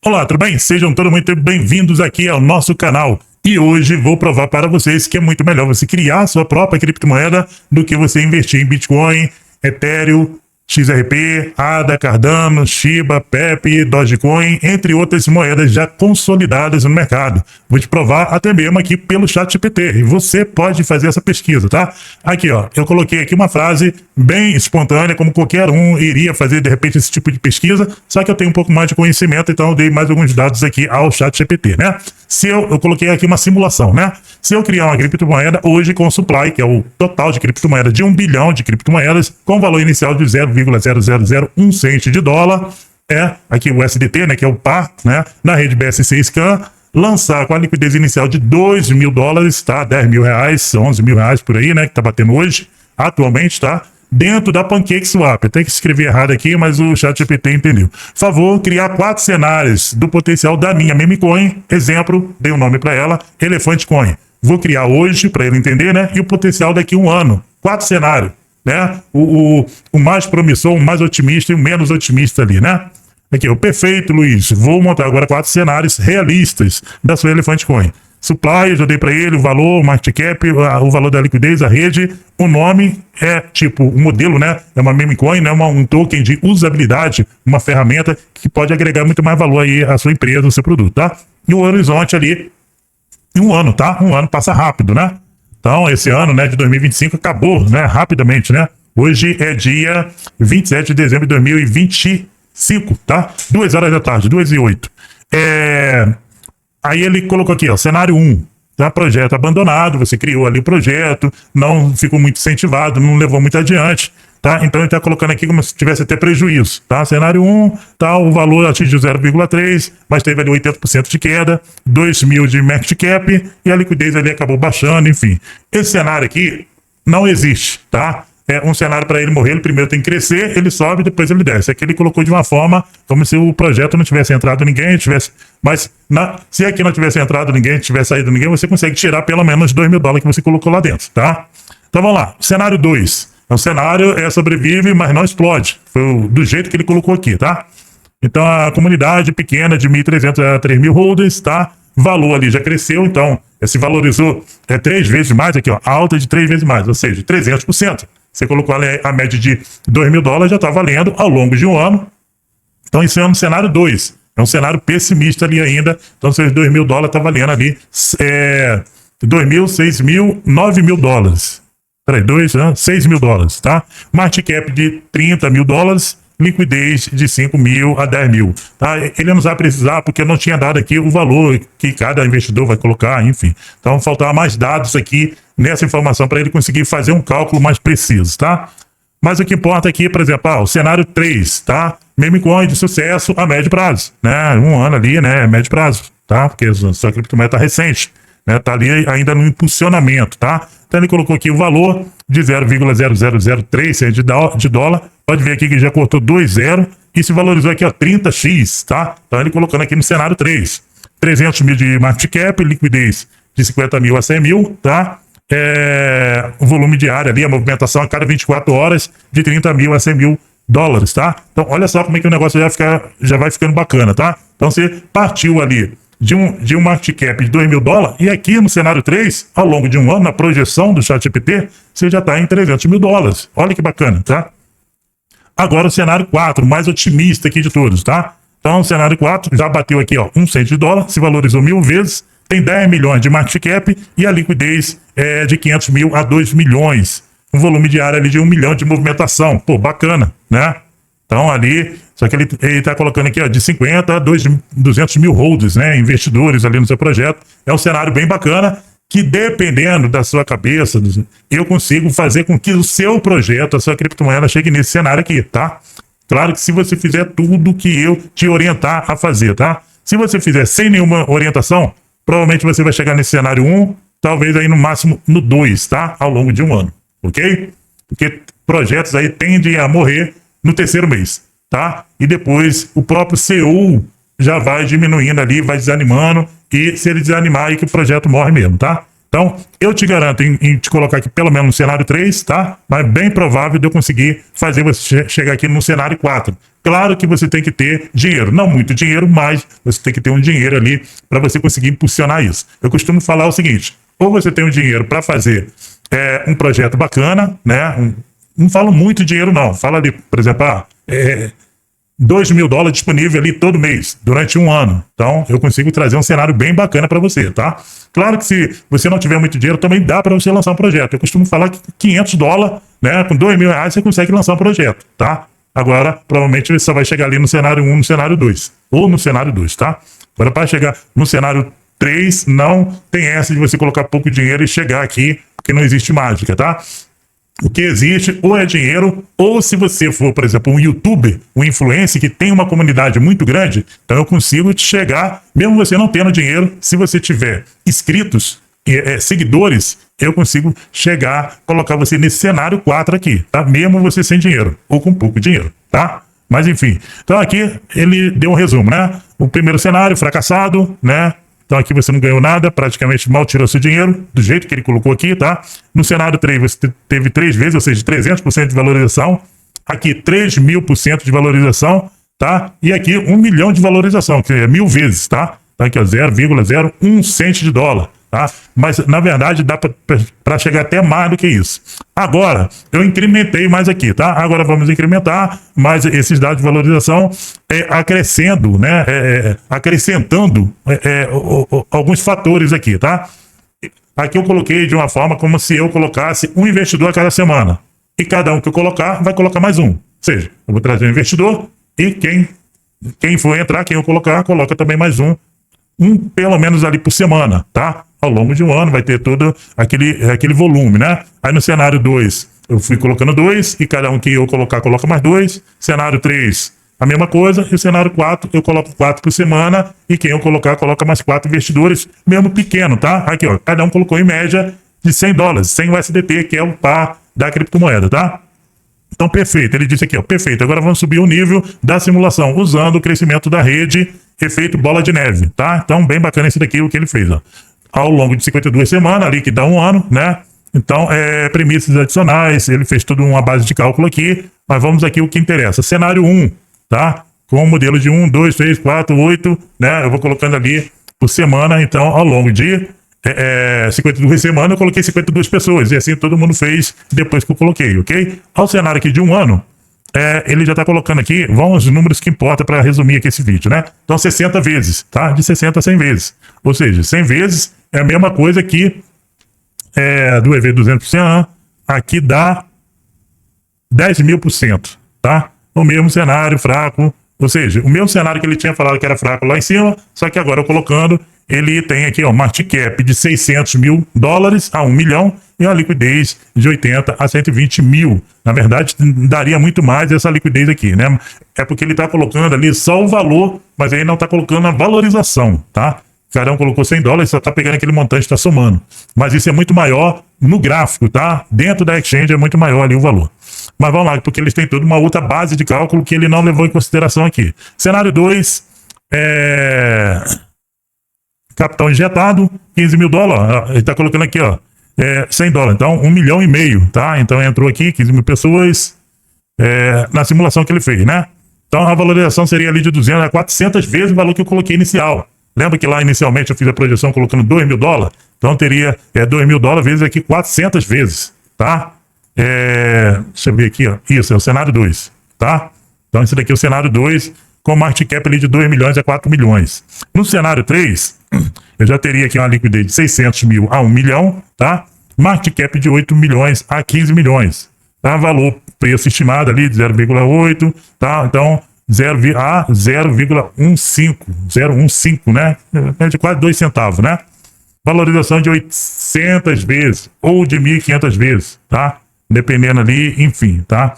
Olá, tudo bem? Sejam todos muito bem-vindos aqui ao nosso canal. E hoje vou provar para vocês que é muito melhor você criar a sua própria criptomoeda do que você investir em Bitcoin, Ethereum, XRP, ADA, Cardano, Shiba, Pepe, Dogecoin, entre outras moedas já consolidadas no mercado. Vou te provar até mesmo aqui pelo ChatGPT. E você pode fazer essa pesquisa, tá? Aqui, ó, eu coloquei aqui uma frase bem espontânea, como qualquer um iria fazer, de repente, esse tipo de pesquisa, só que eu tenho um pouco mais de conhecimento, então eu dei mais alguns dados aqui ao ChatGPT, né? Se eu coloquei aqui uma simulação, né? Se eu criar uma criptomoeda hoje com o supply, que é o total de criptomoeda de 1 bilhão de criptomoedas, com valor inicial de 0,0001 cento de dólar, aqui o USDT, né, que é o par, né, na rede BSC Scan, lançar com a liquidez inicial de 2 mil dólares, tá? 10 mil reais, 11 mil reais por aí, né, que tá batendo hoje, atualmente, tá? Dentro da PancakeSwap. Eu tenho que escrever errado aqui, mas o ChatGPT entendeu. Favor, criar 4 cenários do potencial da minha meme coin. Exemplo, dei um nome para ela, Elefante Coin. Vou criar hoje para ele entender, né? E o potencial daqui a um ano. 4 cenários, né? O mais promissor, o mais otimista e o menos otimista ali, né? Aqui, o perfeito, Luiz. Vou montar agora 4 cenários realistas da sua Elefante Coin. Supply, eu já dei para ele o valor, o market cap, o valor da liquidez, a rede, o nome é tipo, o modelo, né? É uma meme coin, né? Um token de usabilidade, uma ferramenta que pode agregar muito mais valor aí à sua empresa, ao seu produto, tá? E o horizonte ali, em um ano, tá? Um ano passa rápido, né? Então, esse ano, né, de 2025 acabou, né? Rapidamente, né? Hoje é dia 27 de dezembro de 2025, tá? 2 horas da tarde, 2h08. Aí ele colocou aqui, ó, cenário 1, tá? Projeto abandonado, você criou ali o projeto, não ficou muito incentivado, não levou muito adiante, tá? Então ele tá colocando aqui como se tivesse até prejuízo, tá? Cenário 1, tá? O valor atingiu 0,3, mas teve ali 80% de queda, 2 mil de market cap e a liquidez ali acabou baixando, enfim. Esse cenário aqui não existe, tá? É um cenário para ele morrer, ele primeiro tem que crescer, ele sobe, depois ele desce. Aqui ele colocou de uma forma como se o projeto não tivesse entrado ninguém, mas se aqui não tivesse entrado ninguém, tivesse saído ninguém, você consegue tirar pelo menos 2 mil dólares que você colocou lá dentro, tá? Então vamos lá, cenário 2. O cenário sobrevive, mas não explode. Foi do jeito que ele colocou aqui, tá? Então a comunidade pequena de 1.300 a 3.000 holders, tá? Valor ali já cresceu, então se valorizou 3 vezes mais aqui, ó, alta de 3 vezes mais, ou seja, 300%. Você colocou ali a média de 2 mil dólares, já está valendo ao longo de um ano. Então, isso é um cenário 2. É um cenário pessimista ali ainda. Então, seus 2 mil dólares está valendo ali 2 mil, 6 mil, 9 mil dólares. Peraí, 6 mil dólares, tá? Market cap de 30 mil dólares, liquidez de 5 mil a 10 mil. Tá? Ele não vai precisar porque eu não tinha dado aqui o valor que cada investidor vai colocar, enfim. Então, faltava mais dados aqui nessa informação para ele conseguir fazer um cálculo mais preciso, tá? Mas o que importa aqui, por exemplo, o cenário 3, tá? Meme coin de sucesso a médio prazo, né? Um ano ali, né? Médio prazo, tá? Porque a sua criptomoeda tá recente, né? Tá ali ainda no impulsionamento, tá? Então ele colocou aqui o valor de 0,0003 de dólar. Pode ver aqui que já cortou 2,0 e se valorizou aqui, ó, 30x, tá? Então ele colocando aqui no cenário 3. 300 mil de market cap, liquidez de 50 mil a 100 mil, tá? O volume diário ali, a movimentação a cada 24 horas de 30 mil a 100 mil dólares, tá? Então, olha só como é que o negócio já vai ficando bacana, tá? Então, você partiu ali de um market cap de 2 mil dólares e aqui no cenário 3, ao longo de um ano, na projeção do ChatGPT, você já está em 300 mil dólares. Olha que bacana, tá? Agora o cenário 4, mais otimista aqui de todos, tá? Então, o cenário 4 já bateu aqui, ó, 1 cento de dólar, se valorizou 1000 vezes, tem 10 milhões de market cap e a liquidez é de 500 mil a 2 milhões. Um volume diário ali de 1 milhão de movimentação. Pô, bacana, né? Então ali, só que ele tá colocando aqui, ó, de 50 a 200 mil holders, né? Investidores ali no seu projeto. É um cenário bem bacana que, dependendo da sua cabeça, eu consigo fazer com que o seu projeto, a sua criptomoeda, chegue nesse cenário aqui, tá? Claro que se você fizer tudo que eu te orientar a fazer, tá? Se você fizer sem nenhuma orientação, provavelmente você vai chegar nesse cenário 1, talvez aí no máximo no 2, tá? Ao longo de um ano, ok? Porque projetos aí tendem a morrer no 3º mês, tá? E depois o próprio CEO já vai diminuindo ali, vai desanimando, e se ele desanimar aí que o projeto morre mesmo, tá? Então, eu te garanto em te colocar aqui pelo menos no cenário 3, tá? Mas bem provável de eu conseguir fazer você chegar aqui no cenário 4, Claro que você tem que ter dinheiro, não muito dinheiro, mas você tem que ter um dinheiro ali para você conseguir impulsionar isso. Eu costumo falar o seguinte: ou você tem o dinheiro para fazer um projeto bacana, né? Não falo muito dinheiro, não. Fala ali, por exemplo, $2.000 disponível ali todo mês, durante um ano. Então, eu consigo trazer um cenário bem bacana para você, tá? Claro que se você não tiver muito dinheiro, também dá para você lançar um projeto. Eu costumo falar que $500, né, com R$2.000, você consegue lançar um projeto, tá? Agora, provavelmente, você só vai chegar ali no cenário 1, no cenário 2. Ou no cenário 2, tá? Agora, para chegar no cenário 3, não tem essa de você colocar pouco dinheiro e chegar aqui, porque não existe mágica, tá? O que existe ou é dinheiro, ou se você for, por exemplo, um youtuber, um influencer que tem uma comunidade muito grande, então eu consigo te chegar, mesmo você não tendo dinheiro, se você tiver inscritos, seguidores, eu consigo chegar, colocar você nesse cenário 4 aqui, tá? Mesmo você sem dinheiro, ou com pouco dinheiro, tá? Mas enfim, então aqui ele deu um resumo, né? O primeiro cenário, fracassado, né? Então aqui você não ganhou nada, praticamente mal tirou seu dinheiro, do jeito que ele colocou aqui, tá? No cenário 3 você teve 3 vezes, ou seja, 300% de valorização. Aqui 3.000% de valorização, tá? E aqui 1 milhão de valorização, que é 1.000 vezes, tá? Tá aqui, ó, 0,01 cento de dólar, tá? Mas na verdade dá para chegar até mais do que isso. Agora, eu incrementei mais aqui, tá? Agora vamos incrementar mais esses dados de valorização, acrescendo, né? Acrescentando alguns fatores aqui, tá? Aqui eu coloquei de uma forma como se eu colocasse um investidor a cada semana. E cada um que eu colocar, vai colocar mais um. Ou seja, eu vou trazer um investidor e quem for entrar, quem eu colocar, coloca também mais um pelo menos ali por semana, tá? Ao longo de um ano vai ter todo aquele volume, né? Aí no cenário 2, eu fui colocando 2, e cada um que eu colocar, coloca mais 2. Cenário 3, a mesma coisa. E o cenário 4, eu coloco 4 por semana, e quem eu colocar, coloca mais 4 investidores, mesmo pequeno, tá? Aqui, ó, cada um colocou em média de $100, 100 USDT, que é o par da criptomoeda, tá? Então, perfeito. Ele disse aqui, ó, perfeito. Agora vamos subir o nível da simulação, usando o crescimento da rede, efeito bola de neve, tá? Então, bem bacana esse daqui, o que ele fez, ó. Ao longo de 52 semanas, ali que dá um ano, né? Então, premissas adicionais, ele fez toda uma base de cálculo aqui, mas vamos aqui o que interessa. Cenário 1, tá? Com o modelo de 1, 2, 3, 4, 8, né? Eu vou colocando ali por semana, então, ao longo de 52 semanas, eu coloquei 52 pessoas, e assim todo mundo fez depois que eu coloquei, ok? Ao cenário aqui de um ano, ele já está colocando aqui, vão os números que importa para resumir aqui esse vídeo, né? Então, 60 vezes, tá? De 60 a 100 vezes. Ou seja, 100 vezes é a mesma coisa que do EV200%, aqui dá 10.000%, tá? O mesmo cenário fraco, ou seja, o mesmo cenário que ele tinha falado que era fraco lá em cima, só que agora eu colocando, ele tem aqui, ó, market cap de $600 mil a 1 milhão e uma liquidez de 80 a 120 mil. Na verdade, daria muito mais essa liquidez aqui, né? É porque ele está colocando ali só o valor, mas aí não está colocando a valorização, tá? Cada um colocou $100, só está pegando aquele montante, está somando. Mas isso é muito maior no gráfico, tá? Dentro da exchange é muito maior ali o valor. Mas vamos lá, porque eles têm toda uma outra base de cálculo que ele não levou em consideração aqui. Cenário 2, capital injetado, $15 mil. Ele está colocando aqui, ó, $100. Então, 1,5 milhão, tá? Então, entrou aqui 15 mil pessoas na simulação que ele fez, né? Então, a valorização seria ali de 200 a 400 vezes o valor que eu coloquei inicial. Lembra que lá inicialmente eu fiz a projeção colocando $2.000? Então, teria $2.000 vezes aqui 400 vezes, tá? Deixa eu ver aqui, ó. Isso, é o cenário 2, tá? Então, esse daqui é o cenário 2, com market cap ali de 2 milhões a 4 milhões. No cenário 3, eu já teria aqui uma liquidez de 600 mil a 1 milhão, tá? Market cap de 8 milhões a 15 milhões, tá? Valor, preço estimado ali de 0,8, tá? Então, 0,15, né? É de quase 2 centavos, né? Valorização de 800 vezes ou de 1.500 vezes, tá? Dependendo ali, enfim, tá?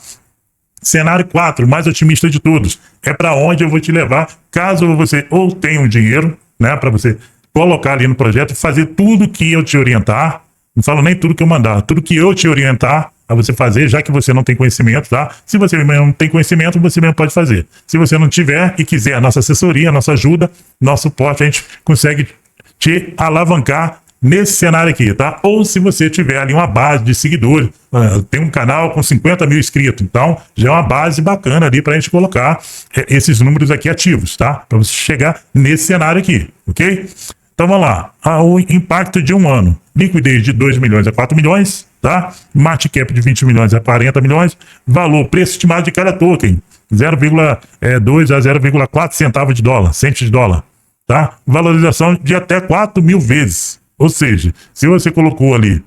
Cenário 4, mais otimista de todos, é para onde eu vou te levar, caso você ou tenha um dinheiro, né, para você colocar ali no projeto e fazer tudo que eu te orientar. Não falo nem tudo que eu mandar, tudo que eu te orientar a você fazer, já que você não tem conhecimento, tá? Se você não tem conhecimento, você mesmo pode fazer. Se você não tiver e quiser a nossa assessoria, a nossa ajuda, nosso suporte, a gente consegue te alavancar nesse cenário aqui, tá? Ou se você tiver ali uma base de seguidores, tem um canal com 50 mil inscritos, então já é uma base bacana ali pra gente colocar esses números aqui ativos, tá? Pra você chegar nesse cenário aqui, ok? Então vamos lá, o impacto de um ano, liquidez de 2 milhões a 4 milhões, tá? Market cap de 20 milhões a 40 milhões, valor, preço estimado de cada token, 0,2 a 0,4 centavos de dólar, cento de dólar, tá? Valorização de até 4 mil vezes, ou seja, se você colocou ali,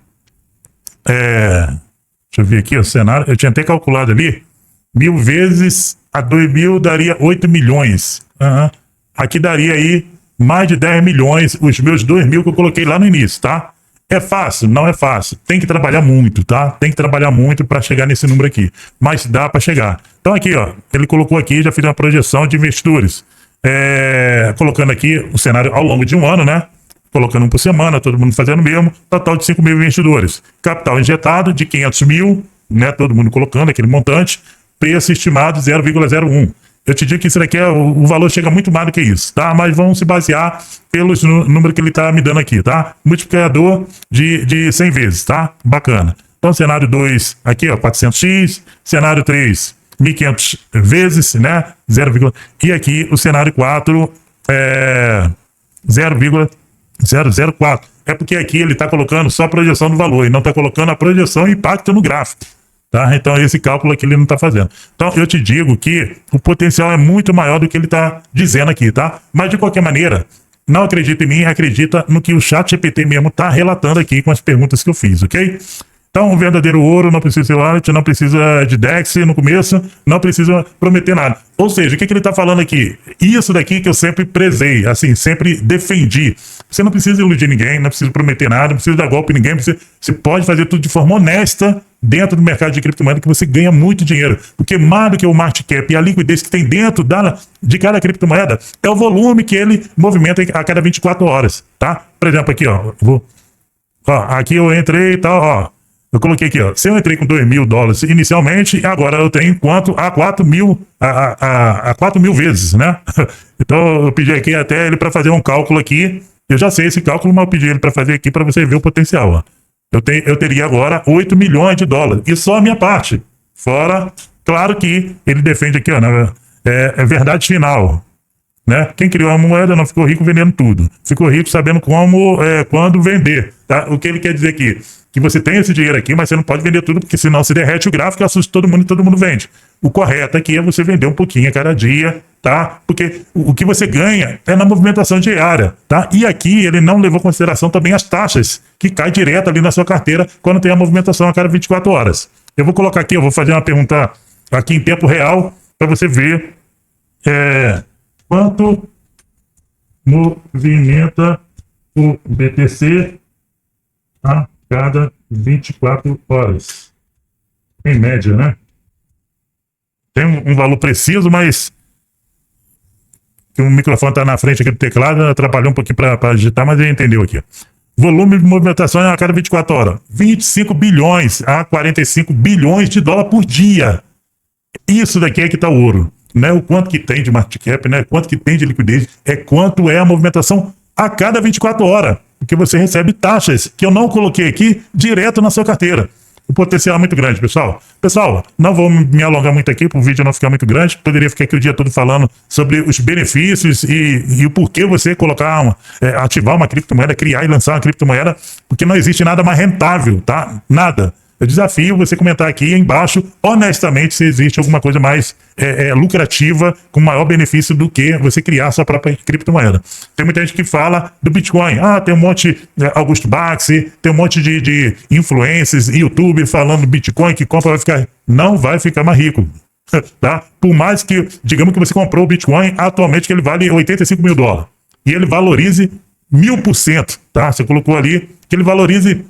deixa eu ver aqui o cenário, eu tinha até calculado ali, 1.000 vezes a 2.000 daria 8 milhões, aqui daria aí mais de 10 milhões, os meus 2.000 que eu coloquei lá no início, tá? É fácil? Não é fácil. Tem que trabalhar muito, tá? Tem que trabalhar muito para chegar nesse número aqui. Mas dá para chegar. Então aqui, ó, ele colocou aqui, já fiz uma projeção de investidores. Colocando aqui o cenário ao longo de um ano, né? Colocando um por semana, todo mundo fazendo o mesmo. Total de 5 mil investidores. Capital injetado de 500 mil, né? Todo mundo colocando aquele montante. Preço estimado 0,01. Eu te digo que isso daqui, o valor chega muito mais do que isso, tá? Mas vamos se basear pelos números que ele tá me dando aqui, tá? Multiplicador de 100 vezes, tá? Bacana. Então, cenário 2, aqui, ó, 400x. Cenário 3, 1.500 vezes, né? 0, e aqui o cenário 4 é 0,004. É porque aqui ele tá colocando só a projeção do valor e não tá colocando a projeção e impacto no gráfico. Tá? Então esse cálculo aqui ele não está fazendo. Então eu te digo que o potencial é muito maior do que ele está dizendo aqui, tá? Mas de qualquer maneira, não acredita em mim, acredita no que o ChatGPT mesmo está relatando aqui com as perguntas que eu fiz, ok? Então o verdadeiro ouro não precisa de wallet, não precisa de DEX no começo, não precisa prometer nada. Ou seja, o que ele está falando aqui? Isso daqui que eu sempre prezei, assim, sempre defendi. Você não precisa iludir ninguém, não precisa prometer nada, não precisa dar golpe em ninguém, você pode fazer tudo de forma honesta dentro do mercado de criptomoeda que você ganha muito dinheiro. Porque mais do que o market cap e a liquidez que tem dentro de cada criptomoeda é o volume que ele movimenta a cada 24 horas, tá? Por exemplo, aqui, ó, aqui eu entrei e tal, ó, eu coloquei aqui, ó, se eu entrei com 2 mil dólares inicialmente, agora eu tenho quanto? A 4 mil, a 4 mil vezes, né? Então eu pedi aqui até ele para fazer um cálculo aqui, eu já sei esse cálculo, mas eu pedi ele para fazer aqui para você ver o potencial, ó. Eu teria agora 8 milhões de dólares. E só a minha parte. Fora, claro que ele defende aqui, ó, né, é verdade final. Né? Quem criou a moeda não ficou rico vendendo tudo. Ficou rico sabendo quando vender. Tá? O que ele quer dizer aqui? Que você tem esse dinheiro aqui, mas você não pode vender tudo, porque senão se derrete o gráfico, assusta todo mundo e todo mundo vende. O correto aqui é você vender um pouquinho a cada dia, tá? Porque o que você ganha é na movimentação diária, tá? E aqui ele não levou em consideração também as taxas, que cai direto ali na sua carteira quando tem a movimentação a cada 24 horas. Eu vou colocar aqui, eu vou fazer uma pergunta aqui em tempo real, para você ver quanto movimenta o BTC a cada 24 horas. Em média, né? Tem um valor preciso, mas que o microfone está na frente aqui do teclado, atrapalhou um pouquinho para digitar, mas ele entendeu aqui. Volume de movimentação a cada 24 horas. 25 bilhões a 45 bilhões de dólar por dia. Isso daqui é que está o ouro. Não é o quanto que tem de market cap, né? Quanto que tem de liquidez, é quanto é a movimentação a cada 24 horas. Porque você recebe taxas que eu não coloquei aqui direto na sua carteira. O potencial é muito grande, pessoal. Pessoal, não vou me alongar muito aqui para o vídeo não ficar muito grande. Poderia ficar aqui o dia todo falando sobre os benefícios e o porquê você colocar ativar uma criptomoeda, criar e lançar uma criptomoeda, porque não existe nada mais rentável, tá? Nada. Eu desafio você comentar aqui embaixo, honestamente, se existe alguma coisa mais lucrativa, com maior benefício do que você criar sua própria criptomoeda. Tem muita gente que fala do Bitcoin. Tem um monte, Augusto Baxi, tem um monte de influencers, YouTube falando do Bitcoin, que compra não vai ficar mais rico. Tá? Por mais que, digamos que você comprou o Bitcoin, atualmente que ele vale 85 mil dólares. E ele valorize 1000%, tá? Você colocou ali que ele valorize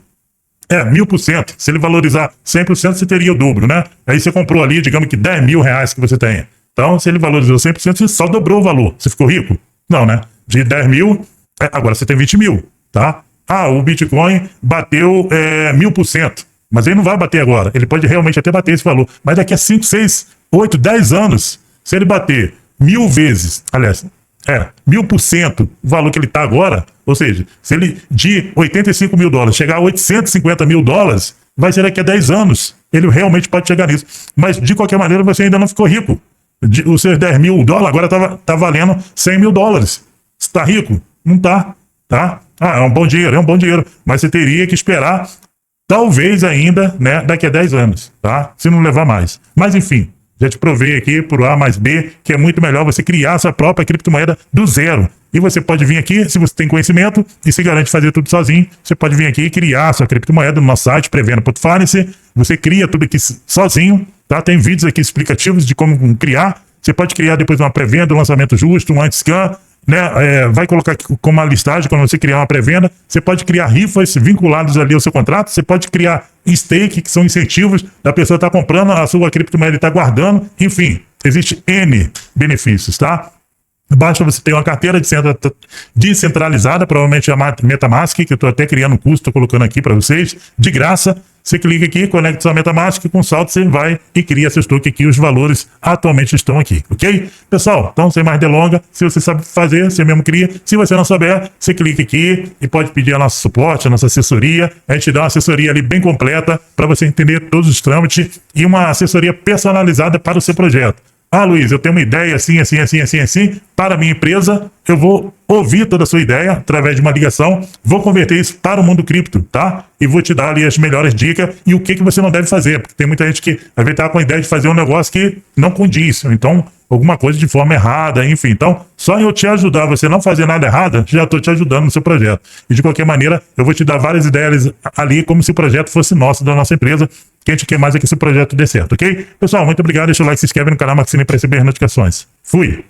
1000%. Se ele valorizar 100%, você teria o dobro, né? Aí você comprou ali, digamos que 10 mil reais que você tem. Então, se ele valorizou 100%, você só dobrou o valor. Você ficou rico? Não, né? De 10 mil, agora você tem 20 mil, tá? O Bitcoin bateu 1000%. Mas ele não vai bater agora. Ele pode realmente até bater esse valor. Mas daqui a 5, 6, 8, 10 anos, se ele bater 1000 vezes, aliás, 1000% o valor que ele está agora, Ou seja, se ele de 85 mil dólares chegar a 850 mil dólares, vai ser daqui a 10 anos. Ele realmente pode chegar nisso. Mas, de qualquer maneira, você ainda não ficou rico. Os seus 10 mil dólares agora tá valendo 100 mil dólares. Você está rico? Não tá. Tá? É um bom dinheiro. Mas você teria que esperar, talvez ainda, né, daqui a 10 anos, tá? Se não levar mais. Mas, enfim, já te provei aqui por A mais B que é muito melhor você criar a sua própria criptomoeda do zero. E você pode vir aqui, se você tem conhecimento e se garante fazer tudo sozinho, você pode vir aqui e criar a sua criptomoeda no nosso site, Preveno.finance. Você cria tudo aqui sozinho, tá? Tem vídeos aqui explicativos de como criar. Você pode criar depois uma pré-venda, um lançamento justo, um anti-scan, né? Vai colocar aqui como uma listagem quando você criar uma pré-venda. Você pode criar rifas vinculados ali ao seu contrato. Você pode criar stake, que são incentivos da pessoa estar comprando a sua criptomoeda e estar guardando. Enfim, existe N benefícios, tá? Basta você ter uma carteira descentralizada, provavelmente a MetaMask, que eu estou até criando um curso, estou colocando aqui para vocês, de graça. Você clica aqui, conecta sua MetaMask, com saldo você vai e cria seu token aqui, os valores atualmente estão aqui, ok? Pessoal, então sem mais delongas, se você sabe fazer, você mesmo cria. Se você não souber, você clica aqui e pode pedir a nosso suporte, a nossa assessoria. A gente dá uma assessoria ali bem completa para você entender todos os trâmites e uma assessoria personalizada para o seu projeto. Ah, Luiz, eu tenho uma ideia assim, para a minha empresa, eu vou ouvir toda a sua ideia através de uma ligação, vou converter isso para o mundo cripto, tá? E vou te dar ali as melhores dicas e o que você não deve fazer, porque tem muita gente que às vezes tá com a ideia de fazer um negócio que não condiz, então alguma coisa de forma errada, enfim. Então, só em eu te ajudar, você não fazer nada errado, já estou te ajudando no seu projeto. E de qualquer maneira, eu vou te dar várias ideias ali, como se o projeto fosse nosso, da nossa empresa, que a gente quer mais é que esse projeto dê certo, ok? Pessoal, muito obrigado, deixa o like, se inscreve no canal Maxine para receber as notificações. Fui!